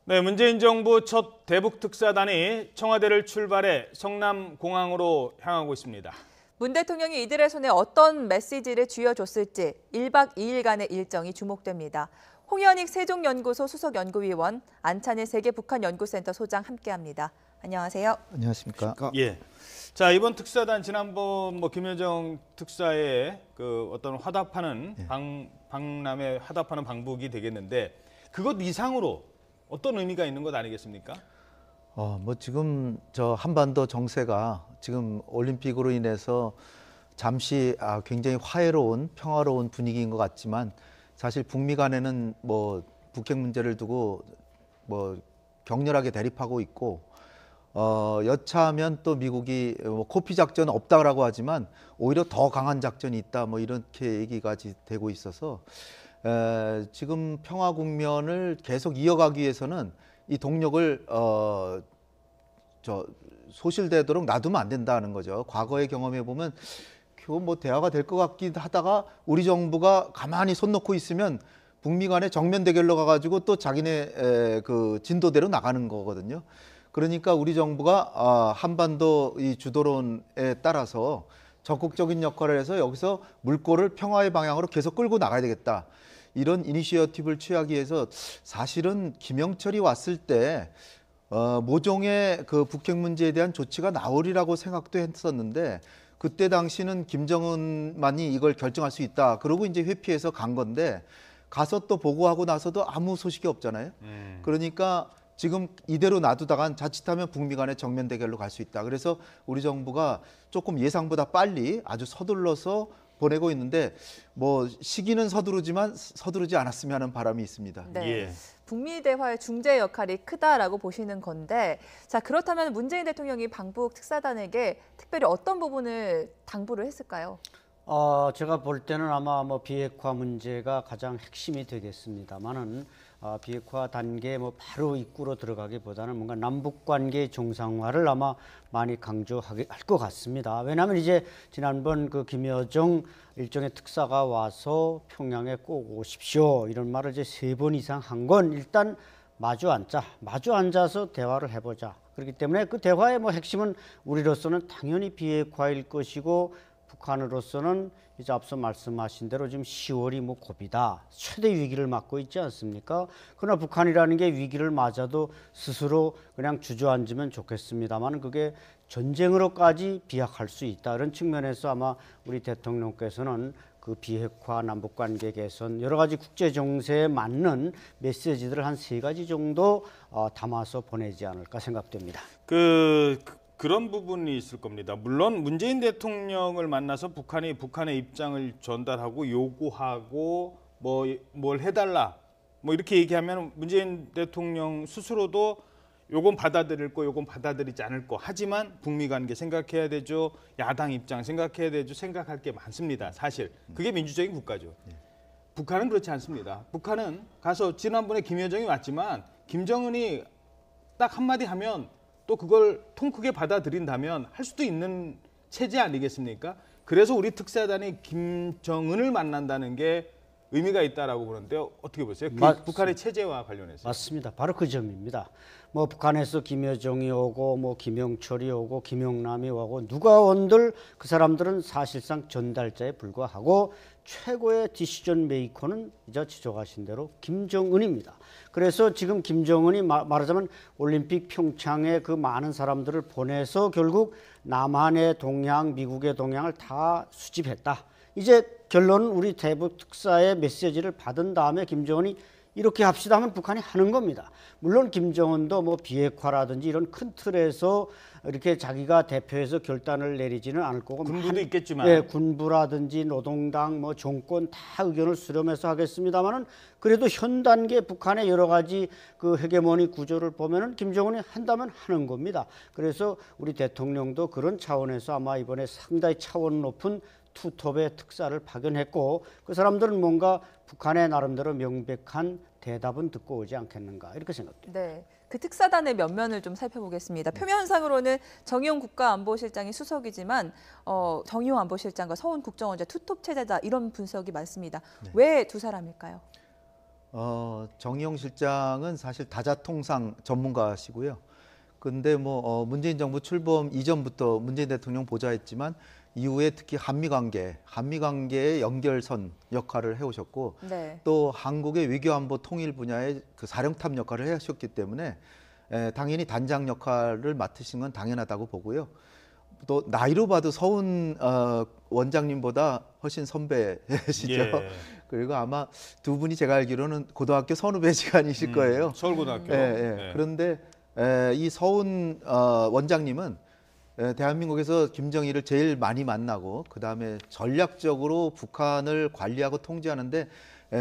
네, 문재인 정부 첫 대북 특사단이 청와대를 출발해 성남공항으로 향하고 있습니다. 문 대통령이 이들의 손에 어떤 메시지를 쥐어줬을지 1박 2일간의 일정이 주목됩니다. 홍현익 세종연구소 수석연구위원, 안찬일 세계북한연구센터 소장 함께합니다. 안녕하세요. 안녕하십니까? 예. 자, 이번 특사단 지난번 김여정 특사의 그 어떤 화답하는 방남에 화답하는 방북이 되겠는데 그것 이상으로 어떤 의미가 있는 것 아니겠습니까? 지금 저 한반도 정세가 지금 올림픽으로 인해서 잠시 굉장히 화해로운 평화로운 분위기인 것 같지만 사실 북미 간에는 북핵 문제를 두고 격렬하게 대립하고 있고 여차하면 또 미국이 코피 작전 없다라고 하지만 오히려 더 강한 작전이 있다 이렇게 얘기가 되고 있어서 지금 평화 국면을 계속 이어가기 위해서는 이 동력을 소실되도록 놔두면 안 된다는 거죠. 과거의 경험해 보면 대화가 될 것 같긴 하다가 우리 정부가 가만히 손 놓고 있으면 북미 간의 정면 대결로 가가지고 또 자기네 그 진도대로 나가는 거거든요. 그러니까 우리 정부가 한반도 이 주도론에 따라서 적극적인 역할을 해서 여기서 물꼬를 평화의 방향으로 계속 끌고 나가야 되겠다. 이런 이니시어티브를 취하기 위해서 사실은 김영철이 왔을 때 모종의 그 북핵 문제에 대한 조치가 나오리라고 생각도 했었는데 그때 당시는 김정은만이 이걸 결정할 수 있다. 그러고 이제 회피해서 간 건데 가서 또 보고하고 나서도 아무 소식이 없잖아요. 그러니까 지금 이대로 놔두다간 자칫하면 북미 간의 정면 대결로 갈 수 있다. 그래서 우리 정부가 조금 예상보다 빨리 아주 서둘러서 보내고 있는데 시기는 서두르지만 서두르지 않았으면 하는 바람이 있습니다. 네. 예. 북미 대화의 중재 역할이 크다라고 보시는 건데, 자 그렇다면 문재인 대통령이 방북 특사단에게 특별히 어떤 부분을 당부를 했을까요? 제가 볼 때는 아마 비핵화 문제가 가장 핵심이 되겠습니다만은 비핵화 단계 바로 입구로 들어가기보다는 뭔가 남북 관계 정상화를 아마 많이 강조할 것 같습니다. 왜냐하면 이제 지난번 그 김여정 일종의 특사가 와서 평양에 꼭 오십시오 이런 말을 이제 3번 이상 한 건 일단 마주 앉아서 대화를 해보자. 그렇기 때문에 그 대화의 핵심은 우리로서는 당연히 비핵화일 것이고 북한으로서는 이제 앞서 말씀하신 대로 지금 10월이 고비다. 최대 위기를 맞고 있지 않습니까? 그러나 북한이라는 게 위기를 맞아도 스스로 그냥 주저앉으면 좋겠습니다만 그게 전쟁으로까지 비약할 수 있다. 이런 측면에서 아마 우리 대통령께서는 그 비핵화, 남북관계 개선, 여러 가지 국제 정세에 맞는 메시지들을 한 3가지 정도 담아서 보내지 않을까 생각됩니다. 그런 부분이 있을 겁니다. 물론 문재인 대통령을 만나서 북한이 북한의 입장을 전달하고 요구하고 뭘 해달라 이렇게 얘기하면 문재인 대통령 스스로도 요건 받아들일 거, 요건 받아들이지 않을 거. 하지만 북미 관계 생각해야 되죠. 야당 입장 생각해야 되죠. 생각할 게 많습니다. 사실 그게 민주적인 국가죠. 북한은 그렇지 않습니다. 북한은 가서 지난번에 김여정이 왔지만 김정은이 딱 한마디 하면 또 그걸 통 크게 받아들인다면 할 수도 있는 체제 아니겠습니까? 그래서 우리 특사단이 김정은을 만난다는 게 의미가 있다라고 보는데요. 어떻게 보세요? 북한의 체제와 관련해서. 맞습니다. 바로 그 점입니다. 북한에서 김여정이 오고 김영철이 오고 김영남이 오고 누가 온들 그 사람들은 사실상 전달자에 불과하고 최고의 디시전 메이커는 이제 지적하신 대로 김정은입니다. 그래서 지금 김정은이 말하자면 올림픽 평창에 그 많은 사람들을 보내서 결국 남한의 동향, 미국의 동향을 다 수집했다. 이제 결론은 우리 대북 특사의 메시지를 받은 다음에 김정은이 이렇게 합시다 하면 북한이 하는 겁니다. 물론 김정은도 비핵화라든지 이런 큰 틀에서 이렇게 자기가 대표해서 결단을 내리지는 않을 거고 군부도 있겠지만 군부라든지 노동당 정권 다 의견을 수렴해서 하겠습니다만은 그래도 현 단계 북한의 여러 가지 그 헤게모니 구조를 보면은 김정은이 한다면 하는 겁니다. 그래서 우리 대통령도 그런 차원에서 아마 이번에 상당히 차원 높은 투톱의 특사를 파견했고 그 사람들은 뭔가 북한의 나름대로 명백한 대답은 듣고 오지 않겠는가 이렇게 생각됩니다. 네, 그 특사단의 면면을 좀 살펴보겠습니다. 표면상으로는 정의용 국가안보실장이 수석이지만 정의용 안보실장과 서훈 국정원장 투톱 체제다 이런 분석이 많습니다. 왜 두 사람일까요? 정의용 실장은 사실 다자통상 전문가시고요. 근데 문재인 정부 출범 이전부터 문재인 대통령 보좌했지만 이후에 특히 한미 관계의 연결선 역할을 해오셨고 네. 또 한국의 외교안보 통일 분야의 그 사령탑 역할을 해오셨기 때문에 당연히 단장 역할을 맡으신 건 당연하다고 보고요. 또 나이로 봐도 서훈 원장님보다 훨씬 선배시죠. 예. 그리고 아마 두 분이 제가 알기로는 고등학교 선후배지간이실 거예요. 서울고등학교. 예, 예. 그런데 이 서훈 원장님은 대한민국에서 김정일을 제일 많이 만나고 그다음에 전략적으로 북한을 관리하고 통제하는데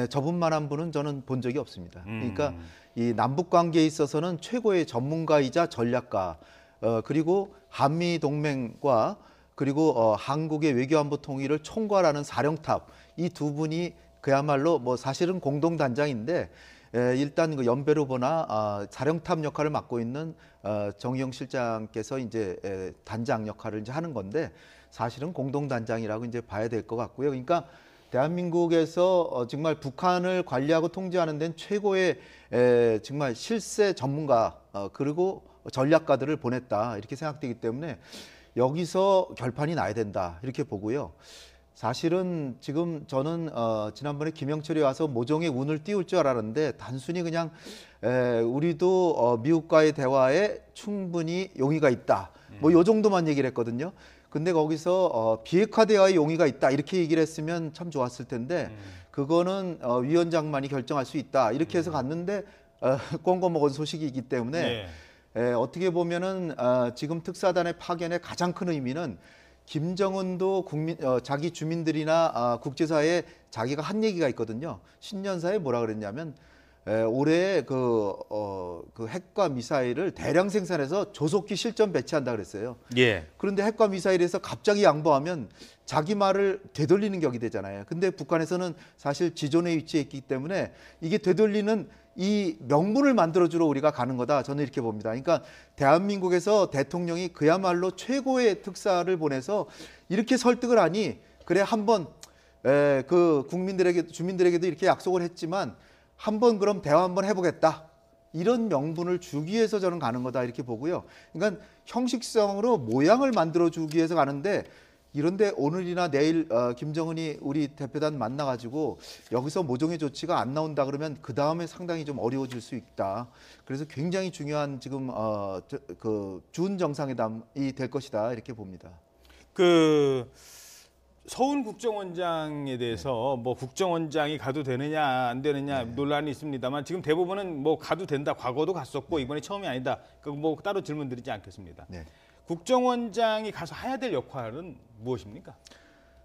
저분만한 분은 저는 본 적이 없습니다. 그러니까 이 남북 관계에 있어서는 최고의 전문가이자 전략가, 그리고 한미 동맹과 그리고 한국의 외교안보 통일을 총괄하는 사령탑, 이 두 분이 그야말로 사실은 공동 단장인데 일단 그 연배로 보나 사령탑 역할을 맡고 있는 정의용 실장께서 이제 단장 역할을 이제 하는 건데 사실은 공동 단장이라고 이제 봐야 될 것 같고요. 그러니까 대한민국에서 정말 북한을 관리하고 통제하는 데는 최고의 정말 실세 전문가 그리고 전략가들을 보냈다 이렇게 생각되기 때문에 여기서 결판이 나야 된다 이렇게 보고요. 사실은 지금 저는 지난번에 김영철이 와서 모종의 운을 띄울 줄 알았는데 단순히 그냥 우리도 미국과의 대화에 충분히 용의가 있다. 요 정도만 얘기를 했거든요. 근데 거기서 비핵화 대화에 용의가 있다 이렇게 얘기를 했으면 참 좋았을 텐데 그거는 위원장만이 결정할 수 있다 이렇게 해서 갔는데 꽁거 먹은 소식이기 때문에 어떻게 보면은 지금 특사단의 파견의 가장 큰 의미는 김정은도 자기 주민들이나 국제사회에 자기가 한 얘기가 있거든요. 신년사에 뭐라 그랬냐면 올해 그 핵과 미사일을 대량 생산해서 조속히 실전 배치한다 그랬어요. 예. 그런데 핵과 미사일에서 갑자기 양보하면 자기 말을 되돌리는 격이 되잖아요. 근데 북한에서는 사실 지존에 위치해 있기 때문에 이게 되돌리는 이 명분을 만들어주러 우리가 가는 거다. 저는 이렇게 봅니다. 그러니까 대한민국에서 대통령이 그야말로 최고의 특사를 보내서 이렇게 설득을 하니 그래 한번 그 주민들에게도 이렇게 약속을 했지만 한번 그럼 대화 한번 해보겠다. 이런 명분을 주기 위해서 저는 가는 거다 이렇게 보고요. 그러니까 형식성으로 모양을 만들어주기 위해서 가는데 이런데 오늘이나 내일 김정은이 우리 대표단 만나가지고 여기서 모종의 조치가 안 나온다 그러면 그 다음에 상당히 좀 어려워질 수 있다. 그래서 굉장히 중요한 지금 그 준 정상회담이 될 것이다 이렇게 봅니다. 그 서훈 국정원장에 대해서 뭐 국정원장이 가도 되느냐 안 되느냐 논란이 있습니다만 지금 대부분은 뭐 가도 된다. 과거도 갔었고 이번에 처음이 아니다. 뭐 따로 질문 드리지 않겠습니다. 네. 국정원장이 가서 해야 될 역할은 무엇입니까?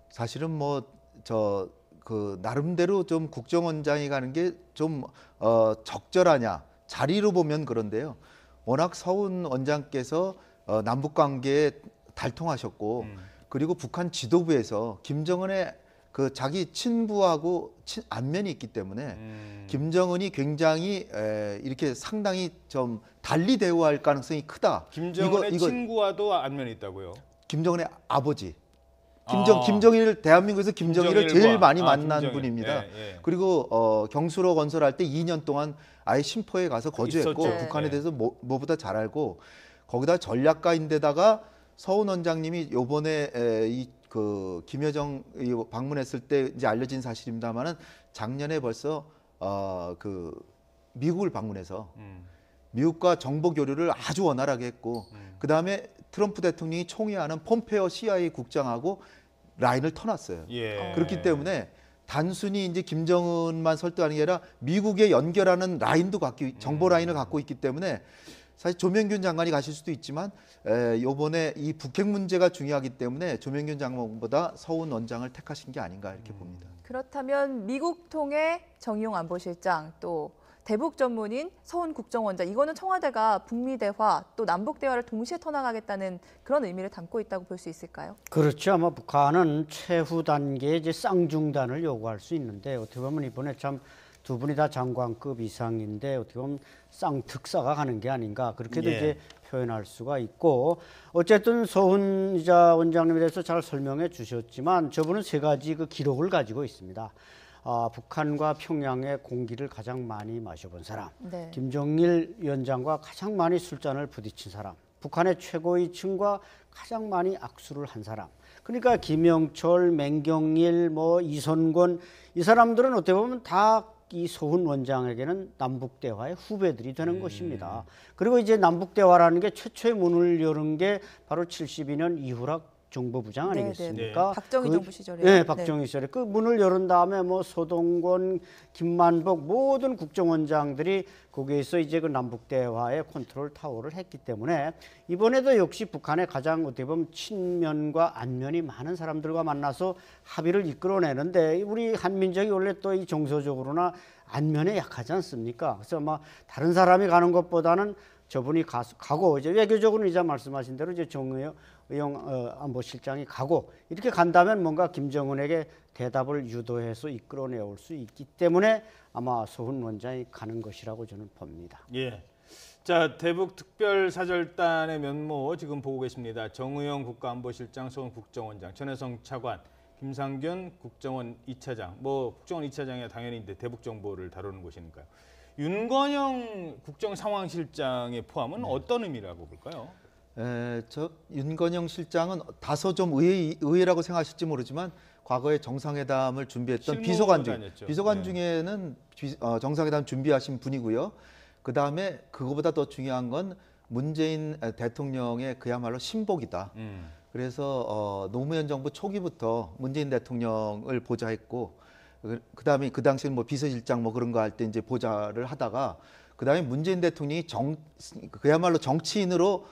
사실은 그 나름대로 좀 국정원장이 가는 게 좀 적절하냐 자리로 보면 그런데요. 워낙 서훈 원장께서 남북 관계에 달통하셨고 그리고 북한 지도부에서 김정은의 그 자기 친부하고 안면이 있기 때문에 김정은이 굉장히 이렇게 상당히 좀 달리 대우할 가능성이 크다. 김정은의 친구와도 안면이 있다고요? 김정은의 아버지. 김정일을 대한민국에서 김정일을 제일 많이 만난 김정일. 분입니다. 예. 그리고 경수로 건설할 때 2년 동안 아예 심포에 가서 거주했고 있었죠. 북한에 예. 대해서 뭐보다 잘 알고 거기다 전략가인데다가 서훈 원장님이 요번에 그 김여정 방문했을 때 이제 알려진 사실입니다만은 작년에 벌써 그 미국을 방문해서 미국과 정보 교류를 아주 원활하게 했고 그 다음에 트럼프 대통령이 총회하는 폼페오 CIA 국장하고 라인을 터놨어요. 예. 그렇기 때문에 단순히 이제 김정은만 설득하는 게 아니라 미국에 연결하는 라인도 정보 라인을 갖고 있기 때문에 사실 조명균 장관이 가실 수도 있지만 이번에 이 북핵 문제가 중요하기 때문에 조명균 장관보다 서훈 원장을 택하신 게 아닌가 이렇게 봅니다. 그렇다면 미국 통해 정의용 안보실장 또 대북 전문인 서훈 국정원장 이거는 청와대가 북미 대화 또 남북 대화를 동시에 터나가겠다는 그런 의미를 담고 있다고 볼 수 있을까요? 그렇죠. 아마 북한은 최후 단계의 이제 쌍중단을 요구할 수 있는데 어떻게 보면 이번에 참 두 분이 다 장관급 이상인데 어떻게 보면 쌍특사가 가는 게 아닌가 그렇게도 예. 이제 표현할 수가 있고 어쨌든 서훈 원장님에 대해서 잘 설명해 주셨지만 저분은 세 가지 그 기록을 가지고 있습니다. 북한과 평양의 공기를 가장 많이 마셔본 사람, 네. 김정일 위원장과 가장 많이 술잔을 부딪힌 사람, 북한의 최고위층과 가장 많이 악수를 한 사람. 그러니까 김영철, 맹경일, 뭐 이선권 이 사람들은 어떻게 보면 다 이 소훈 원장에게는 남북 대화의 후배들이 되는 것입니다. 그리고 이제 남북 대화라는 게 최초의 문을 여는 게 바로 72년 이후락 정보부장 네, 아니겠습니까? 네. 박정희 정부 시절에. 네, 박정희 시절에 그 문을 열은 다음에 뭐 소동권, 김만복 모든 국정원장들이 거기에서 이제 그 남북 대화의 컨트롤 타워를 했기 때문에 이번에도 역시 북한의 가장 어떻게 보면 친면과 안면이 많은 사람들과 만나서 합의를 이끌어내는데 우리 한민족이 원래 또 이 정서적으로나 안면에 약하지 않습니까? 그래서 아마 다른 사람이 가는 것보다는 저분이 가고 이제 외교적으로는 이제 말씀하신 대로 이제 정의용 안보실장이 가고 이렇게 간다면 뭔가 김정은에게 대답을 유도해서 이끌어내올 수 있기 때문에 아마 소훈 원장이 가는 것이라고 저는 봅니다. 예. 자, 대북 특별사절단의 면모 지금 보고 계십니다. 정의용 국가안보실장, 소훈 국정원장, 전해성 차관, 김상균 국정원 2차장. 뭐 국정원 2차장이 당연히 이제 대북 정보를 다루는 곳이니까요. 윤건영 국정상황실장의 포함은 어떤 의미라고 볼까요? 저 윤건영 실장은 다소 좀 의외라고 생각하실지 모르지만 과거에 정상회담을 준비했던 비서관 네. 중에는 정상회담 준비하신 분이고요. 그 다음에 그거보다 더 중요한 건 문재인 대통령의 그야말로 신복이다. 그래서 노무현 정부 초기부터 문재인 대통령을 보좌했고 그다음에 그 당시에는 뭐 비서실장 뭐 그런 거 할 때 이제 보좌를 하다가 그다음에 문재인 대통령이 그야말로 정치인으로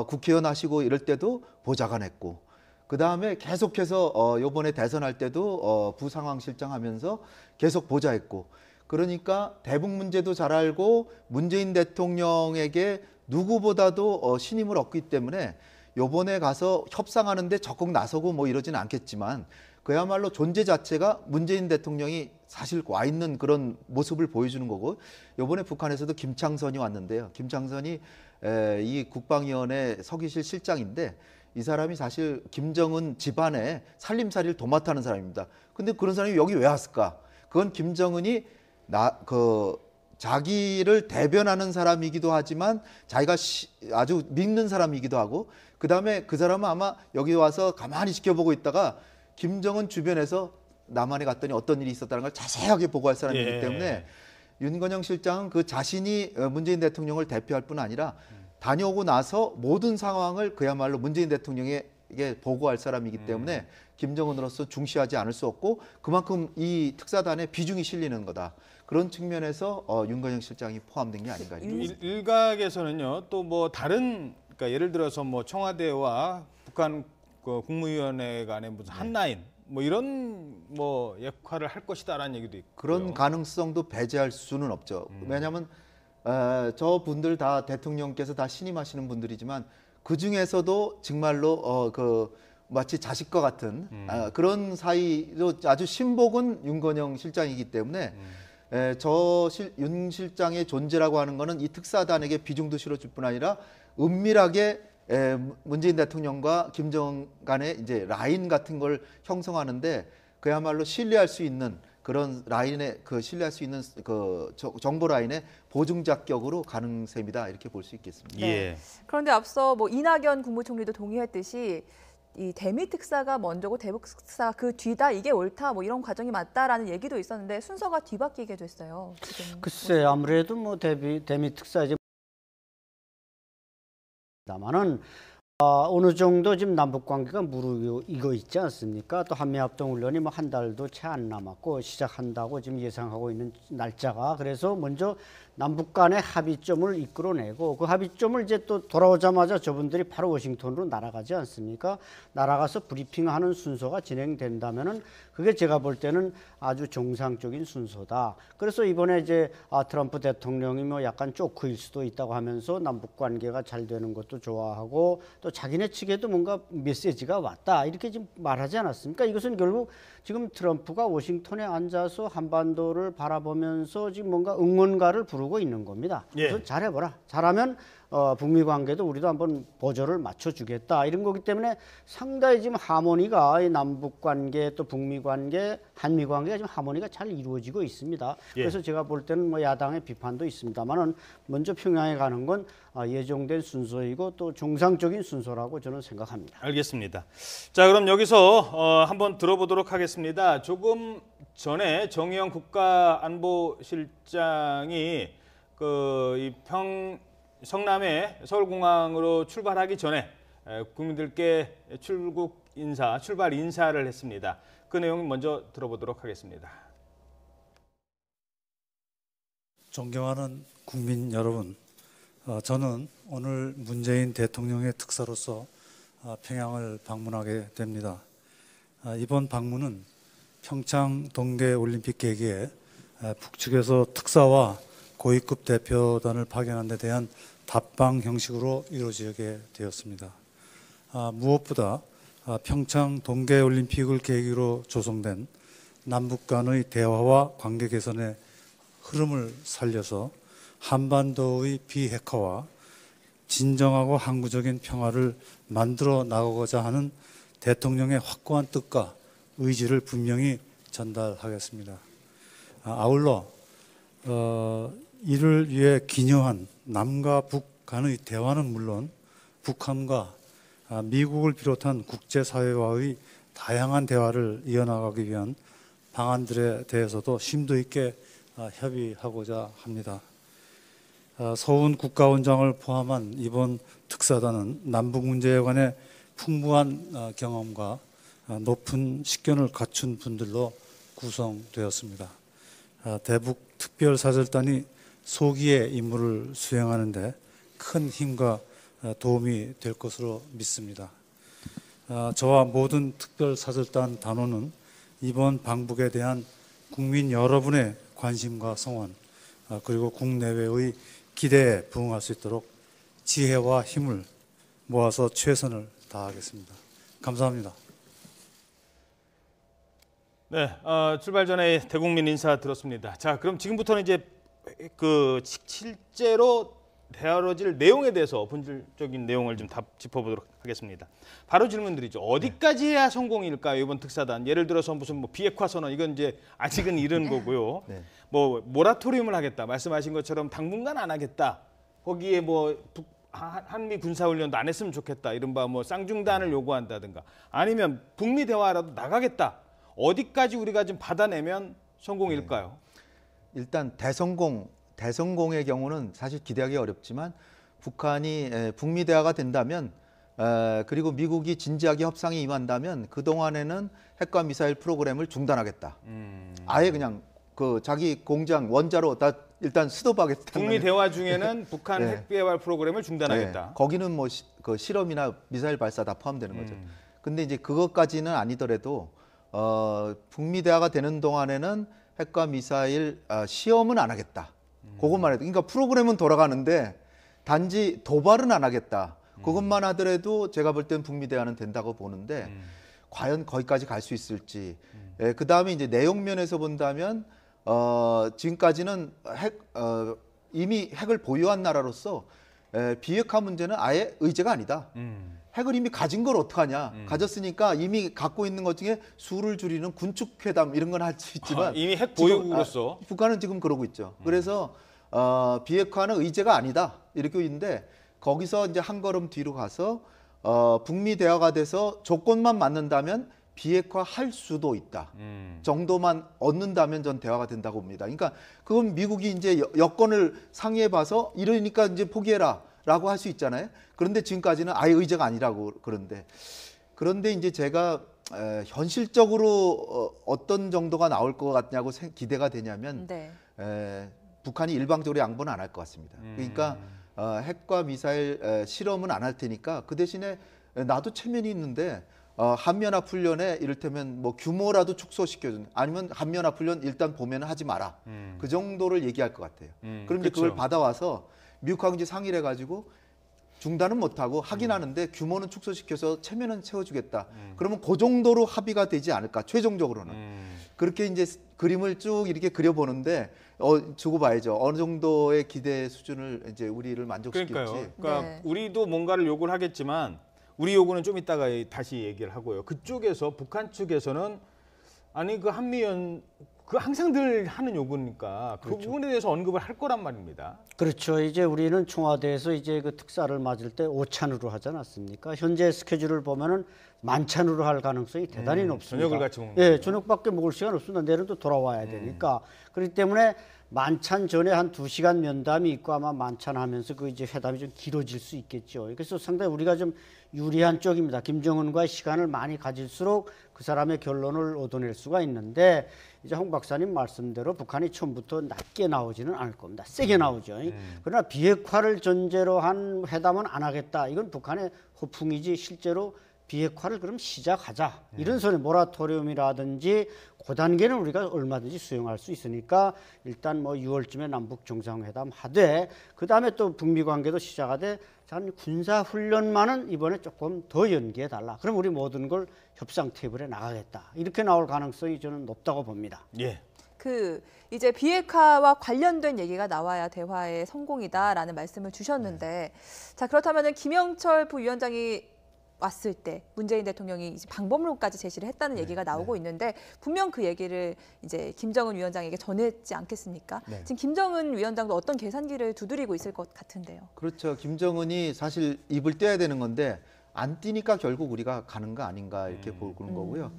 국회의원 하시고 이럴 때도 보좌관 했고 그다음에 계속해서 요번에 대선할 때도 부상황실장 하면서 계속 보좌했고 그러니까 대북 문제도 잘 알고 문재인 대통령에게 누구보다도 신임을 얻기 때문에 요번에 가서 협상하는데 적극 나서고 뭐 이러진 않겠지만 그야말로 존재 자체가 문재인 대통령이 사실 와 있는 그런 모습을 보여주는 거고 이번에 북한에서도 김창선이 왔는데요. 김창선이 이 국방위원회 서기실 실장인데 이 사람이 사실 김정은 집안의 살림살이를 도맡아 하는 사람입니다. 근데 그런 사람이 여기 왜 왔을까? 그건 김정은이 자기를 대변하는 사람이기도 하지만 자기가 아주 믿는 사람이기도 하고 그다음에 그 사람은 아마 여기 와서 가만히 지켜보고 있다가 김정은 주변에서 남한에 갔더니 어떤 일이 있었다는 걸 자세하게 보고할 사람이기 때문에 윤건영 실장은 그 자신이 문재인 대통령을 대표할 뿐 아니라 다녀오고 나서 모든 상황을 그야말로 문재인 대통령에게 보고할 사람이기 때문에 김정은으로서 중시하지 않을 수 없고 그만큼 이 특사단에 비중이 실리는 거다. 그런 측면에서 윤건영 실장이 포함된 게 아닌가. 일각에서는요. 또 뭐 다른 그러니까 예를 들어서 뭐 청와대와 북한 국무위원회 간의 무슨 한라인 뭐 이런 뭐 역할을 할 것이다라는 얘기도 있고 그런 가능성도 배제할 수는 없죠. 왜냐하면 저 분들 다 대통령께서 다 신임하시는 분들이지만 그 중에서도 정말로 마치 자식과 같은 그런 사이로 아주 신복은 윤건영 실장이기 때문에 윤 실장의 존재라고 하는 것은 이 특사단에게 비중도 실어줄 뿐 아니라 은밀하게 문재인 대통령과 김정은 간의 이제 라인 같은 걸 형성하는데 그야말로 신뢰할 수 있는 그런 라인에 신뢰할 수 있는 정보 라인의 보증자격으로 가는 셈이다 이렇게 볼 수 있겠습니다. 네. 그런데 앞서 뭐 이낙연 국무총리도 동의했듯이 이 대미 특사가 먼저고 대북 특사 그 뒤다 이게 옳다 뭐 이런 과정이 맞다라는 얘기도 있었는데 순서가 뒤바뀌게 됐어요. 지금. 글쎄 아무래도 뭐 대미 특사 이제 다만은 어느 정도 지금 남북 관계가 무르익어 있지 않습니까? 또 한미합동 훈련이 뭐 한 달도 채 안 남았고 시작한다고 지금 예상하고 있는 날짜가 그래서 먼저 남북 간의 합의점을 이끌어내고 그 합의점을 이제 또 돌아오자마자 저분들이 바로 워싱턴으로 날아가지 않습니까? 날아가서 브리핑하는 순서가 진행된다면은 그게 제가 볼 때는 아주 정상적인 순서다. 그래서 이번에 이제 트럼프 대통령이 뭐 약간 쪼크일 수도 있다고 하면서 남북 관계가 잘 되는 것도 좋아하고 또 자기네 측에도 뭔가 메시지가 왔다 이렇게 지금 말하지 않았습니까? 이것은 결국 지금 트럼프가 워싱턴에 앉아서 한반도를 바라보면서 지금 뭔가 응원가를 부르고 있는 겁니다. 그래서 잘해보라. 잘하면 북미 관계도 우리도 한번 보조를 맞춰주겠다 이런 거기 때문에 상당히 지금 하모니가 이 남북 관계 또 북미 관계, 한미 관계가 지금 하모니가 잘 이루어지고 있습니다. 예. 그래서 제가 볼 때는 뭐 야당의 비판도 있습니다만은 먼저 평양에 가는 건 예정된 순서이고 또 정상적인 순서라고 저는 생각합니다. 알겠습니다. 자, 그럼 여기서 한번 들어보도록 하겠습니다. 조금 전에 정의영 국가안보실장이 이 성남의 서울공항으로 출발하기 전에 국민들께 출발 인사를 했습니다. 그 내용 먼저 들어보도록 하겠습니다. 존경하는 국민 여러분, 저는 오늘 문재인 대통령의 특사로서 평양을 방문하게 됩니다. 이번 방문은 평창 동계올림픽 계기에 북측에서 특사와 고위급 대표단을 파견한 데 대한 답방 형식으로 이루어지게 되었습니다. 무엇보다 평창 동계올림픽을 계기로 조성된 남북 간의 대화와 관계 개선의 흐름을 살려서 한반도의 비핵화와 진정하고 항구적인 평화를 만들어 나가고자 하는 대통령의 확고한 뜻과 의지를 분명히 전달하겠습니다. 아울러 이를 위해 기여한 남과 북 간의 대화는 물론 북한과 미국을 비롯한 국제사회와의 다양한 대화를 이어나가기 위한 방안들에 대해서도 심도 있게 협의하고자 합니다. 서훈 국가원장을 포함한 이번 특사단은 남북 문제에 관해 풍부한 경험과 높은 식견을 갖춘 분들로 구성되었습니다. 대북 특별사절단이 소기의 임무를 수행하는 데 큰 힘과 도움이 될 것으로 믿습니다. 저와 모든 특별사절단 단원은 이번 방북에 대한 국민 여러분의 관심과 성원 그리고 국내외의 기대에 부응할 수 있도록 지혜와 힘을 모아서 최선을 다하겠습니다. 감사합니다. 네, 출발 전에 대국민 인사 들었습니다. 자, 그럼 지금부터는 이제 실제로 다뤄질 내용에 대해서 본질적인 내용을 좀 짚어보도록 하겠습니다. 바로 질문드리죠. 어디까지 해야 성공일까요? 이번 특사단. 예를 들어서 무슨 비핵화 선언 이건 이제 아직은 이른 거고요. 네. 뭐 모라토리움을 하겠다. 말씀하신 것처럼 당분간 안 하겠다. 거기에 한미 군사훈련도 안 했으면 좋겠다. 이른바 쌍중단을 요구한다든가 아니면 북미 대화라도 나가겠다. 어디까지 우리가 좀 받아내면 성공일까요? 일단 대성공의 경우는 사실 기대하기 어렵지만 북한이 북미 대화가 된다면 그리고 미국이 진지하게 협상에 임한다면 그동안에는 핵과 미사일 프로그램을 중단하겠다. 아예 그냥 자기 공장 원자로 다 일단 스톱하겠다. 북미 대화 중에는 북한 네. 핵 개발 프로그램을 중단하겠다. 네, 거기는 그 실험이나 미사일 발사 다 포함되는 거죠. 근데 이제 그것까지는 아니더라도 북미 대화가 되는 동안에는 핵과 미사일 시험은 안 하겠다. 그것만 해도 그러니까 프로그램은 돌아가는데 단지 도발은 안 하겠다. 그것만 하더라도 제가 볼 땐 북미 대화는 된다고 보는데 과연 거기까지 갈 수 있을지. 그 다음에 이제 내용 면에서 본다면 지금까지는 이미 핵을 보유한 나라로서 비핵화 문제는 아예 의제가 아니다. 핵을 이미 가진 걸 어떡하냐. 가졌으니까 이미 갖고 있는 것 중에 수를 줄이는 군축회담 이런 건 할 수 있지만 이미 핵 보유국으로서 북한은 지금 그러고 있죠. 그래서 비핵화는 의제가 아니다. 이렇게 있는데 거기서 이제 한 걸음 뒤로 가서 북미 대화가 돼서 조건만 맞는다면 비핵화 할 수도 있다. 정도만 얻는다면 전 대화가 된다고 봅니다. 그러니까 그건 미국이 이제 여건을 상의해 봐서 이러니까 이제 포기해라 라고 할 수 있잖아요. 그런데 지금까지는 아예 의제가 아니라고 그런데 이제 제가 현실적으로 어떤 정도가 나올 것 같냐고 기대가 되냐면 네. 북한이 일방적으로 양보는 안 할 것 같습니다. 그러니까 핵과 미사일 실험은 안 할 테니까 그 대신에 나도 체면이 있는데 한미연합훈련에 이를테면 규모라도 축소시켜준 아니면 한미연합훈련 일단 보면 하지 마라. 그 정도를 얘기할 것 같아요. 그럼 이제 그걸 받아와서 미국하고 이제 상의를 해가지고 중단은 못하고 하긴 하는데 규모는 축소시켜서 체면은 채워주겠다. 그러면 그 정도로 합의가 되지 않을까 최종적으로는. 그렇게 이제 그림을 쭉 이렇게 그려보는데 주고 봐야죠. 어느 정도의 기대 수준을 이제 우리를 만족시킬지. 그러니까요. 그러니까 네. 우리도 뭔가를 요구를 하겠지만 우리 요구는 좀 이따가 다시 얘기를 하고요. 그쪽에서 북한 측에서는 아니 그 한미연 그 항상 늘 하는 요구니까 그 부분에 대해서 언급을 할 거란 말입니다. 그렇죠. 이제 우리는 청와대에서 이제 그 특사를 맞을 때 오찬으로 하지 않았습니까? 현재 스케줄을 보면은 만찬으로 할 가능성이 대단히 높습니다. 저녁을 같이 먹는 예, 거죠. 저녁밖에 먹을 시간 없습니다. 내일은 또 돌아와야 되니까. 그렇기 때문에 만찬 전에 한 2시간 면담이 있고 아마 만찬하면서 그 이제 회담이 좀 길어질 수 있겠죠. 그래서 상당히 우리가 좀 유리한 쪽입니다. 김정은과의 시간을 많이 가질수록 그 사람의 결론을 얻어낼 수가 있는데 이제 홍 박사님 말씀대로 북한이 처음부터 낮게 나오지는 않을 겁니다. 세게 나오죠. 그러나 비핵화를 전제로 한 회담은 안 하겠다. 이건 북한의 허풍이지 실제로 비핵화를 그럼 시작하자. 이런 소리 모라토리움이라든지 그 단계는 우리가 얼마든지 수용할 수 있으니까 일단 뭐 6월쯤에 남북 정상회담 하되 그다음에 또 북미 관계도 시작하되 군사 훈련만은 이번에 조금 더 연기해 달라. 그럼 우리 모든 걸 협상 테이블에 나가겠다. 이렇게 나올 가능성이 저는 높다고 봅니다. 예. 그 이제 비핵화와 관련된 얘기가 나와야 대화의 성공이다라는 말씀을 주셨는데 자 그렇다면은 김영철 부위원장이 왔을 때 문재인 대통령이 이제 방법론까지 제시를 했다는 얘기가 나오고 있는데 분명 그 얘기를 이제 김정은 위원장에게 전했지 않겠습니까? 네. 지금 김정은 위원장도 어떤 계산기를 두드리고 있을 것 같은데요. 그렇죠. 김정은이 사실 입을 떼야 되는 건데 안 띄니까 결국 우리가 가는 거 아닌가 이렇게 보는 거고요.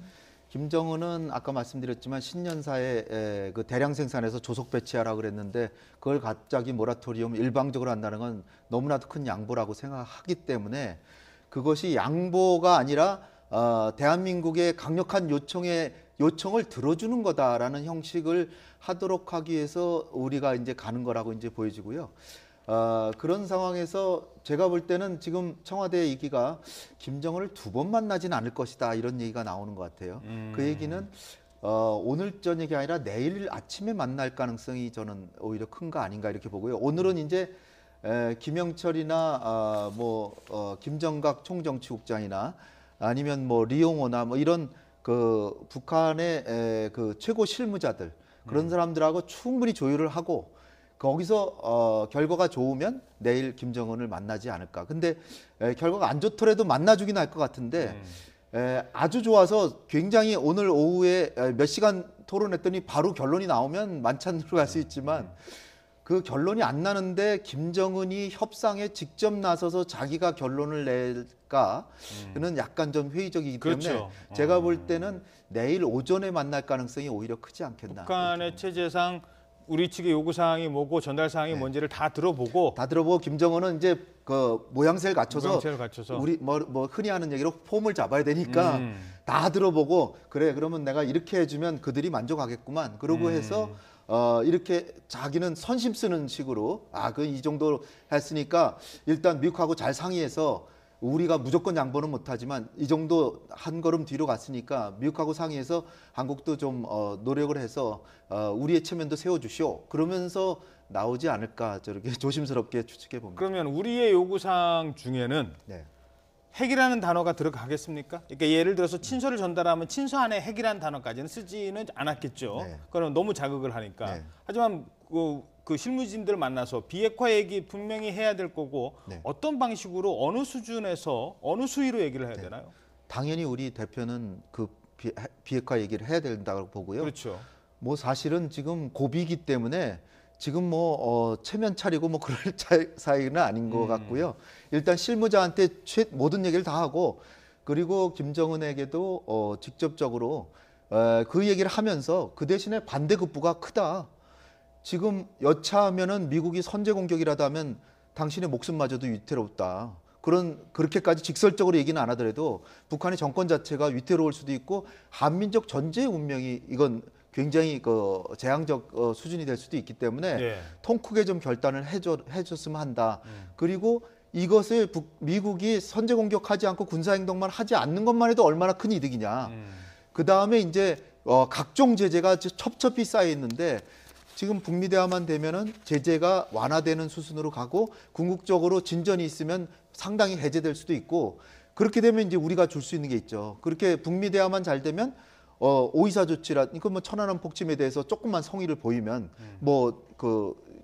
김정은은 아까 말씀드렸지만 신년사에 그 대량 생산해서 조속 배치하라 그랬는데 그걸 갑자기 모라토리움 일방적으로 한다는 건 너무나도 큰 양보라고 생각하기 때문에 그것이 양보가 아니라 대한민국의 강력한 요청을 들어주는 거다라는 형식을 하도록 하기 위해서 우리가 이제 가는 거라고 이제 보여지고요. 그런 상황에서 제가 볼 때는 지금 청와대 얘기가 김정은을 2번 만나진 않을 것이다 이런 얘기가 나오는 것 같아요. 그 얘기는 오늘 저녁이 아니라 내일 아침에 만날 가능성이 저는 오히려 큰 거 아닌가 이렇게 보고요. 오늘은 이제 김영철이나 김정각 총정치국장이나 아니면 뭐 리용호나 뭐 이런 그 북한의 그 최고 실무자들 그런 사람들하고 충분히 조율을 하고 거기서 결과가 좋으면 내일 김정은을 만나지 않을까. 근데 결과가 안 좋더라도 만나주긴 할 것 같은데 아주 좋아서 굉장히 오늘 오후에 몇 시간 토론했더니 바로 결론이 나오면 만찬으로 갈 수 있지만 그 결론이 안 나는데 김정은이 협상에 직접 나서서 자기가 결론을 낼까는 약간 좀 회의적이기 때문에 그렇죠. 제가 볼 때는 내일 오전에 만날 가능성이 오히려 크지 않겠나. 북한의 체제상 우리 측의 요구 사항이 뭐고 전달 사항이 뭔지를 다 들어보고 다 들어보고 김정은은 이제 그 모양새를 갖춰서 모양새를 갖춰서 우리 뭐 흔히 하는 얘기로 폼을 잡아야 되니까 다 들어보고 그래 그러면 내가 이렇게 해주면 그들이 만족하겠구만 그러고 해서 이렇게 자기는 선심 쓰는 식으로 그 이 정도 했으니까 일단 미국하고 잘 상의해서 우리가 무조건 양보는 못하지만 이 정도 한 걸음 뒤로 갔으니까 미국하고 상의해서 한국도 좀 노력을 해서 우리의 체면도 세워주시오. 그러면서 나오지 않을까 저렇게 조심스럽게 추측해 봅니다. 그러면 우리의 요구 사항 중에는 네. 핵이라는 단어가 들어가겠습니까? 그러니까 예를 들어서 친서를 전달하면 친서 안에 핵이라는 단어까지는 쓰지는 않았겠죠. 네. 그럼 너무 자극을 하니까. 네. 하지만 그 실무진들 만나서 비핵화 얘기 분명히 해야 될 거고 네. 어떤 방식으로 어느 수준에서 어느 수위로 얘기를 해야 되나요? 당연히 우리 대표는 그 비핵화 얘기를 해야 된다고 보고요. 그렇죠. 뭐 사실은 지금 고비이기 때문에 지금 뭐 체면 차리고 뭐 그럴 사이는 아닌 것 같고요. 일단 실무자한테 모든 얘기를 다 하고 그리고 김정은에게도 직접적으로 그 얘기를 하면서 그 대신에 반대급부가 크다. 지금 여차하면은 미국이 선제 공격이라도 하면 당신의 목숨마저도 위태롭다. 그렇게까지 직설적으로 얘기는 안 하더라도 북한의 정권 자체가 위태로울 수도 있고 한민족 전체의 운명이 이건 굉장히 그 재앙적 수준이 될 수도 있기 때문에 네. 통 크게 좀 결단을 해줬으면 한다. 그리고 이것을 미국이 선제 공격하지 않고 군사 행동만 하지 않는 것만 해도 얼마나 큰 이득이냐. 그 다음에 이제 각종 제재가 첩첩이 쌓여 있는데 지금 북미 대화만 되면은 제재가 완화되는 수순으로 가고 궁극적으로 진전이 있으면 상당히 해제될 수도 있고 그렇게 되면 이제 우리가 줄 수 있는 게 있죠. 그렇게 북미 대화만 잘 되면 오이사 조치라 이거 뭐 천안함 폭침에 대해서 조금만 성의를 보이면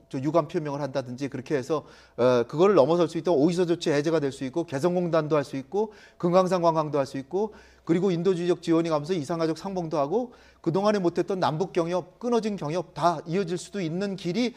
저 유감 표명을 한다든지 그렇게 해서 그거를 넘어설 수 있도록 오이사 조치 해제가 될 수 있고 개성공단도 할 수 있고 금강산 관광도 할 수 있고 그리고 인도주의적 지원이 가면서 이산가족 상봉도 하고 그동안에 못했던 남북 경협 끊어진 경협 다 이어질 수도 있는 길이